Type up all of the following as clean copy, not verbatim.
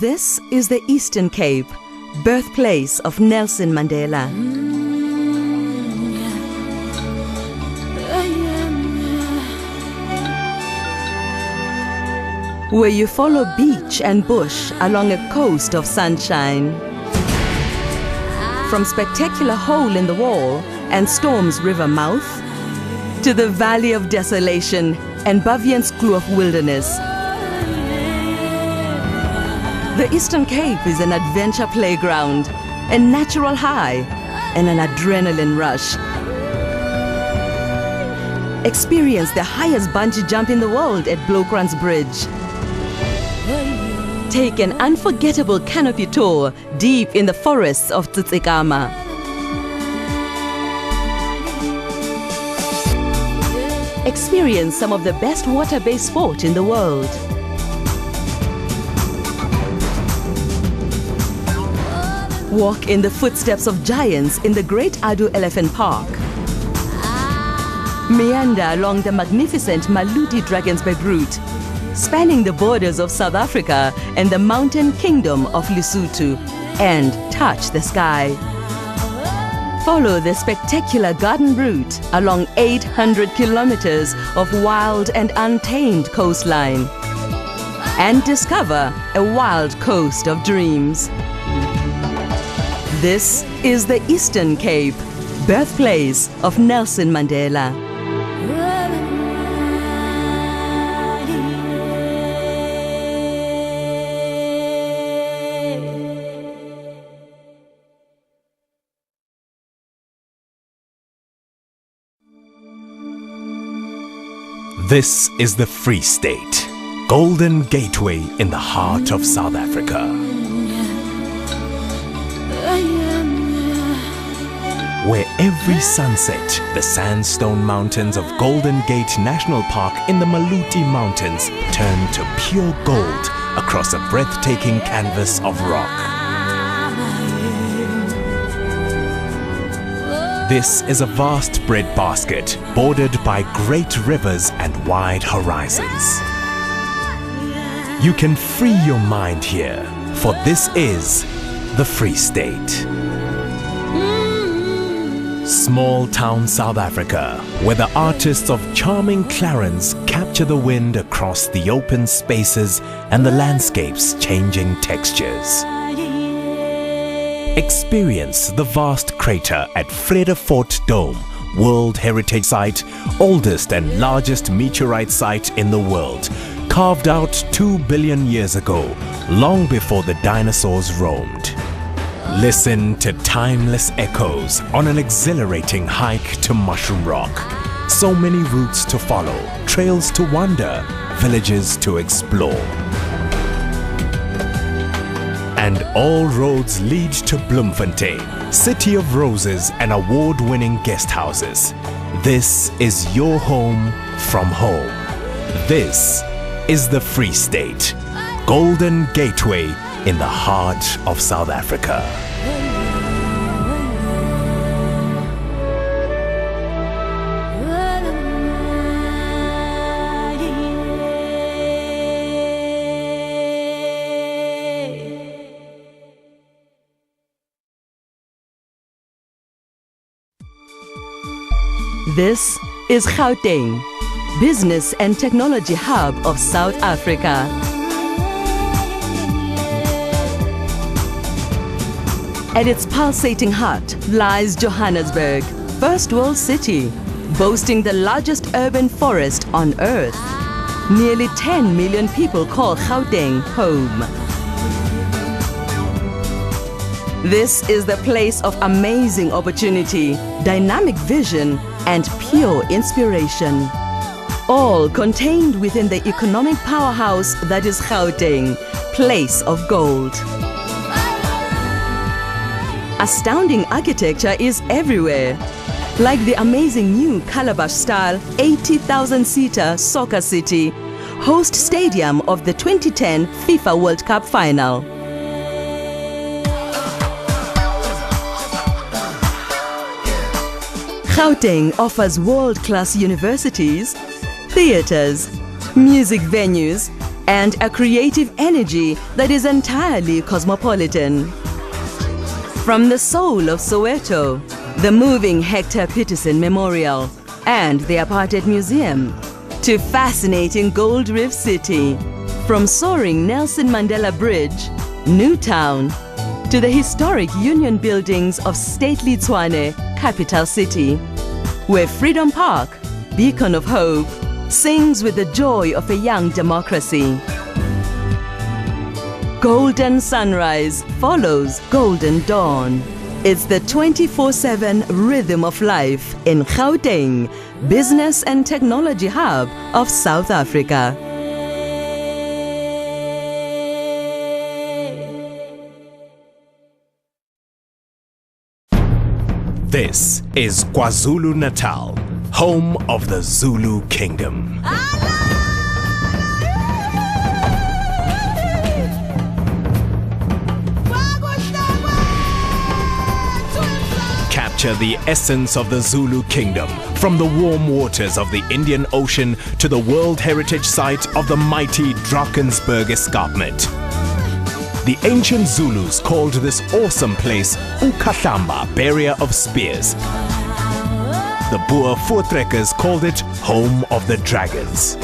This is the Eastern Cape, birthplace of Nelson Mandela. Where you follow beach and bush along a coast of sunshine. From spectacular hole in the wall and Storms River mouth, to the Valley of Desolation and Bavian's Kloof Wilderness. The Eastern Cape is an adventure playground, a natural high, and an adrenaline rush. Experience the highest bungee jump in the world at Blokran's Bridge. Take an unforgettable canopy tour deep in the forests of Tsitsikama. Experience some of the best water-based sport in the world. Walk in the footsteps of giants in the Great Adu Elephant Park. Meander along the magnificent Maludi Drakensberg route, spanning the borders of South Africa and the mountain kingdom of Lesotho, and touch the sky. Follow the spectacular garden route along 800 kilometers of wild and untamed coastline, and discover a wild coast of dreams. This is the Eastern Cape, birthplace of Nelson Mandela. This is the Free State, golden gateway in the heart of South Africa. Where every sunset, the sandstone mountains of Golden Gate National Park in the Maluti Mountains turn to pure gold across a breathtaking canvas of rock. This is a vast breadbasket bordered by great rivers and wide horizons. You can free your mind here, for this is the Free State. Small town South Africa, where the artists of charming Clarence capture the wind across the open spaces and the landscape's changing textures. Experience the vast crater at Vredefort Dome, World Heritage Site, oldest and largest meteorite site in the world, carved out 2 billion years ago, long before the dinosaurs roamed. Listen to timeless echoes on an exhilarating hike to Mushroom Rock. So many routes to follow, trails to wander, villages to explore. And all roads lead to Bloemfontein, City of Roses and award-winning guest houses. This is your home from home. This is the Free State, golden gateway in the heart of South Africa. This is Gauteng, business and technology hub of South Africa. At its pulsating heart lies Johannesburg, first world city, boasting the largest urban forest on earth. Nearly 10 million people call Gauteng home. This is the place of amazing opportunity, dynamic vision, and pure inspiration. All contained within the economic powerhouse that is Gauteng, place of gold. Astounding architecture is everywhere, like the amazing new Calabash-style 80,000-seater soccer city, host stadium of the 2010 FIFA World Cup final. Gauteng offers world-class universities, theaters, music venues, and a creative energy that is entirely cosmopolitan. From the soul of Soweto, the moving Hector Peterson Memorial and the Apartheid Museum, to fascinating Gold Reef City, from soaring Nelson Mandela Bridge, Newtown, to the historic union buildings of stately Tshwane, capital city, where Freedom Park, beacon of hope, sings with the joy of a young democracy. Golden sunrise follows golden dawn. It's the 24/7 rhythm of life in Gauteng, business and technology hub of South Africa. This is KwaZulu-Natal, home of the Zulu Kingdom. Capture the essence of the Zulu Kingdom, from the warm waters of the Indian Ocean to the World Heritage Site of the mighty Drakensberg Escarpment. The ancient Zulus called this awesome place Ukahlamba, barrier of spears. The Boer voortrekkers called it home of the dragons.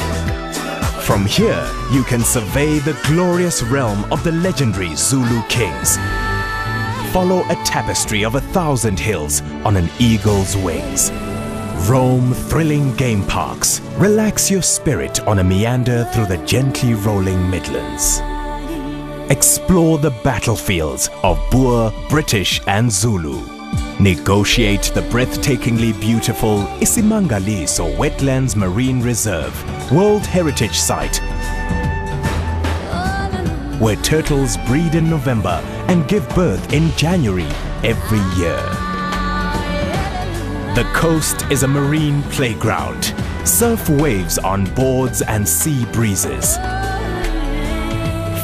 From here, you can survey the glorious realm of the legendary Zulu kings. Follow a tapestry of 1,000 hills on an eagle's wings. Roam thrilling game parks. Relax your spirit on a meander through the gently rolling Midlands. Explore the battlefields of Boer, British and Zulu. Negotiate the breathtakingly beautiful Isimangaliso Wetlands Marine Reserve, World Heritage Site, where turtles breed in November and give birth in January every year. The coast is a marine playground. Surf waves on boards and sea breezes.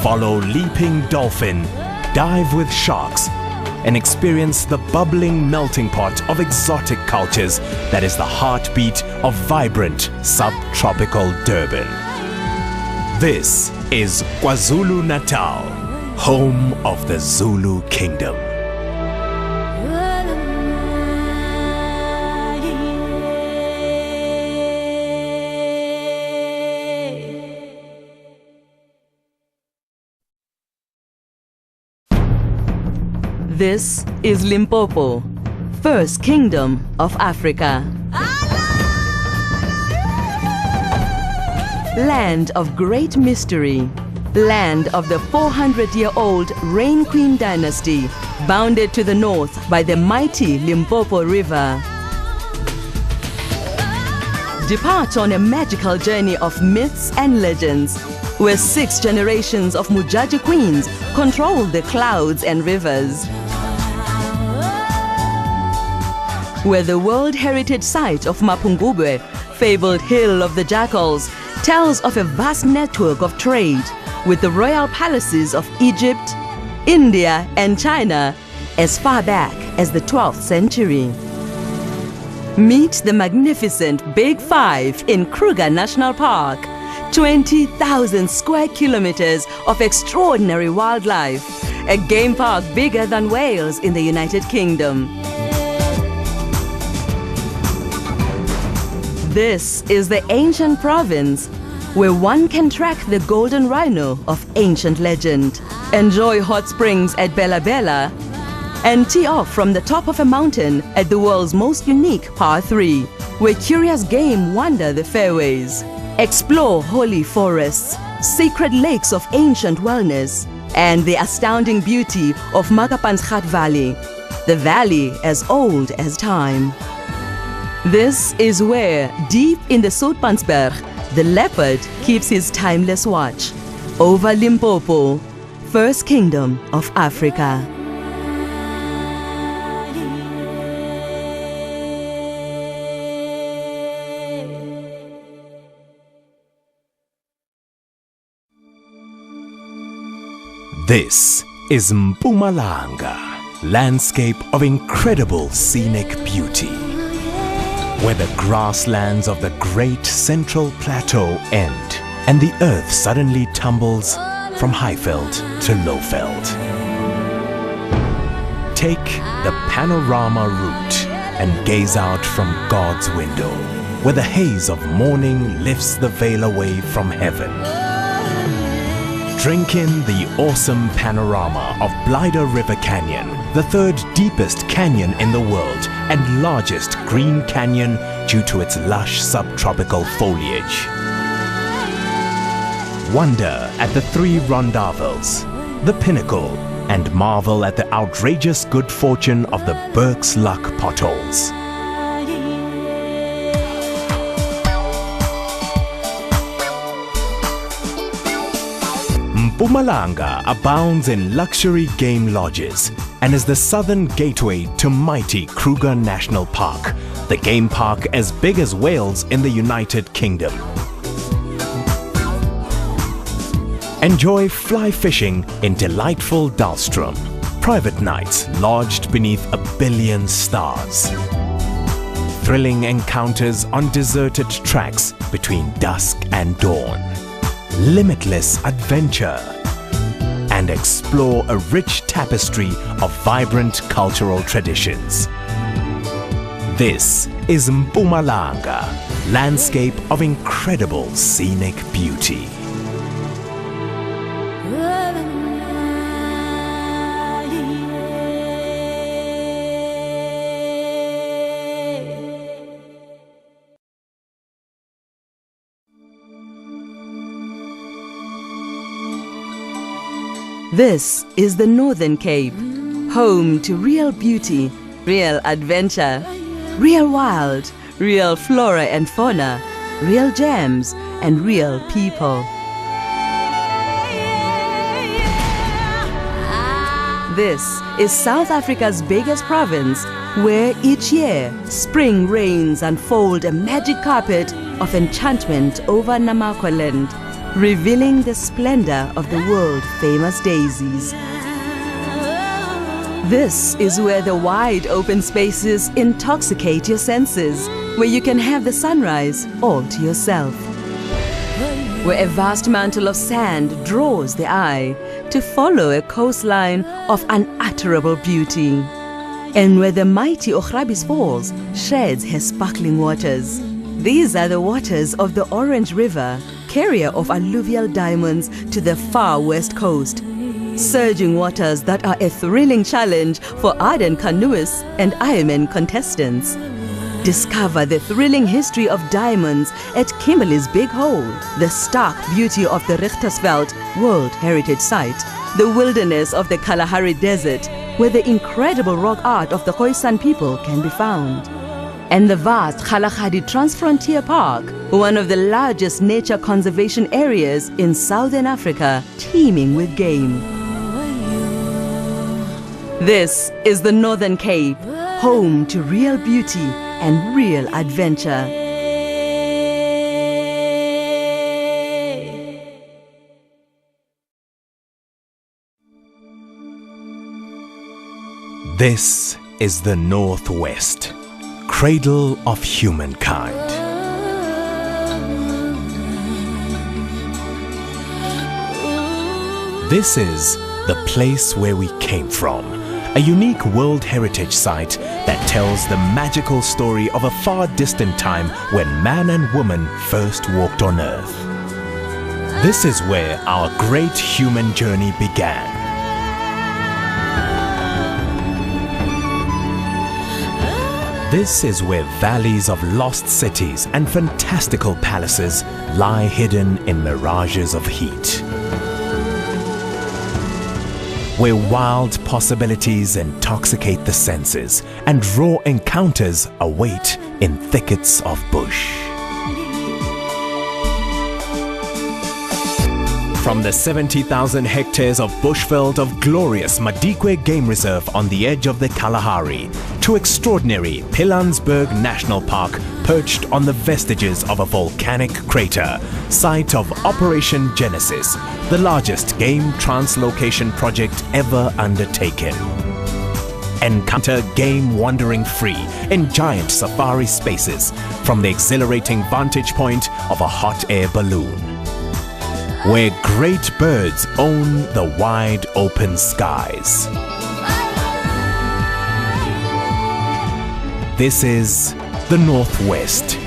Follow leaping dolphin, dive with sharks, and experience the bubbling melting pot of exotic cultures that is the heartbeat of vibrant subtropical Durban. This is KwaZulu-Natal, home of the Zulu Kingdom. This is Limpopo, first kingdom of Africa. Land of great mystery, land of the 400-year-old Rain Queen dynasty, bounded to the north by the mighty Limpopo River. Depart on a magical journey of myths and legends, where 6 generations of Mujaji queens control the clouds and rivers. Where the World Heritage Site of Mapungubwe, fabled Hill of the Jackals, tells of a vast network of trade with the royal palaces of Egypt, India and China as far back as the 12th century. Meet the magnificent Big Five in Kruger National Park, 20,000 square kilometers of extraordinary wildlife, a game park bigger than Wales in the United Kingdom. This is the ancient province where one can track the golden rhino of ancient legend, enjoy hot springs at Bella Bella, and tee off from the top of a mountain at the world's most unique Par 3, where curious game wander the fairways. Explore holy forests, sacred lakes of ancient wellness, and the astounding beauty of Makapansgat Valley, the valley as old as time. This is where, deep in the Soutpansberg, the leopard keeps his timeless watch over Limpopo, first kingdom of Africa. This is Mpumalanga, landscape of incredible scenic beauty, where the grasslands of the Great Central Plateau end and the earth suddenly tumbles from highveld to lowveld. Take the panorama route and gaze out from God's window, where the haze of morning lifts the veil away from heaven. Drink in the awesome panorama of Blyder River Canyon, the third deepest canyon in the world and largest green canyon due to its lush subtropical foliage. Wonder at the three rondavels, the pinnacle, and marvel at the outrageous good fortune of the Burke's Luck potholes. Mpumalanga abounds in luxury game lodges and is the southern gateway to mighty Kruger National Park, the game park as big as Wales in the United Kingdom. Enjoy fly fishing in delightful Dahlstrom, private nights lodged beneath 1 billion stars. Thrilling encounters on deserted tracks between dusk and dawn. Limitless adventure. And explore a rich tapestry of vibrant cultural traditions. This is Mpumalanga, landscape of incredible scenic beauty. This is the Northern Cape, home to real beauty, real adventure, real wild, real flora and fauna, real gems, and real people. This is South Africa's biggest province, where each year spring rains unfold a magic carpet of enchantment over Namakwaland, revealing the splendor of the world-famous daisies. This is where the wide open spaces intoxicate your senses, where you can have the sunrise all to yourself. Where a vast mantle of sand draws the eye to follow a coastline of unutterable beauty. And where the mighty Ochrabis Falls sheds her sparkling waters. These are the waters of the Orange River, carrier of alluvial diamonds to the far west coast. Surging waters that are a thrilling challenge for ardent canoeists and Ironman contestants. Discover the thrilling history of diamonds at Kimberley's Big Hole, the stark beauty of the Richtersveld World Heritage Site, the wilderness of the Kalahari Desert, where the incredible rock art of the Khoisan people can be found, and the vast Kgalagadi Transfrontier Park, one of the largest nature conservation areas in Southern Africa, teeming with game. This is the Northern Cape, home to real beauty and real adventure. This is the Northwest, cradle of humankind. This is the place where we came from, a unique World Heritage Site that tells the magical story of a far distant time when man and woman first walked on Earth. This is where our great human journey began. This is where valleys of lost cities and fantastical palaces lie hidden in mirages of heat. Where wild possibilities intoxicate the senses and raw encounters await in thickets of bush. From the 70,000 hectares of bushveld of glorious Madikwe Game Reserve on the edge of the Kalahari to extraordinary Pilanesberg National Park perched on the vestiges of a volcanic crater, site of Operation Genesis, the largest game translocation project ever undertaken. Encounter game wandering free in giant safari spaces from the exhilarating vantage point of a hot air balloon. where great birds own the wide open skies. This is the Northwest,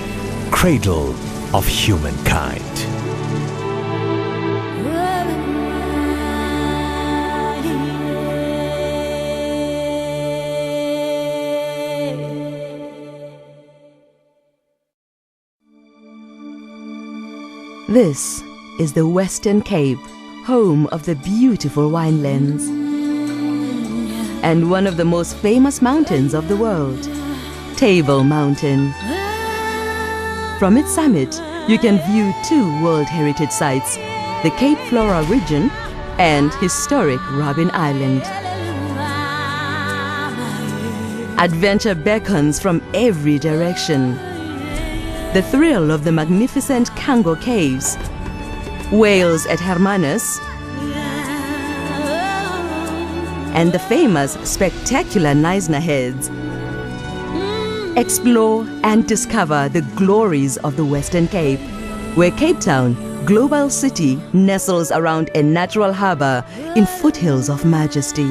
cradle of humankind. This is the Western Cape, home of the beautiful winelands, and one of the most famous mountains of the world, Table Mountain. From its summit, you can view two World Heritage Sites, the Cape Flora region and historic Robben Island. Adventure beckons from every direction. The thrill of the magnificent Kango Caves, whales at Hermanus, and the famous spectacular Knysna Heads. Explore and discover the glories of the Western Cape, where Cape Town, global city, nestles around a natural harbor in foothills of majesty.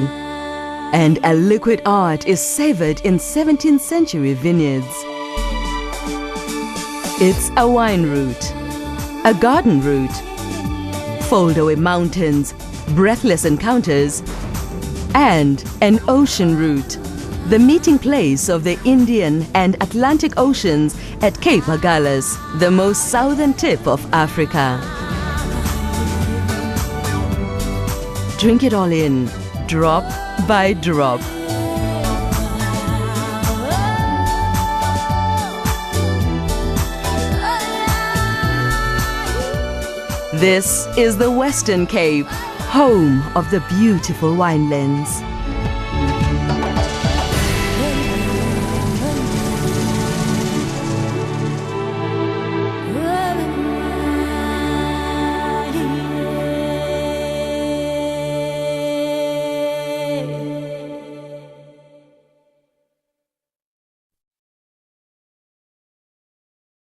And a liquid art is savored in 17th century vineyards. It's a wine route, a garden route, foldaway mountains, breathless encounters, and an ocean route, the meeting place of the Indian and Atlantic Oceans at Cape Agulhas, the most southern tip of Africa. Drink it all in, drop by drop. This is the Western Cape, home of the beautiful winelands.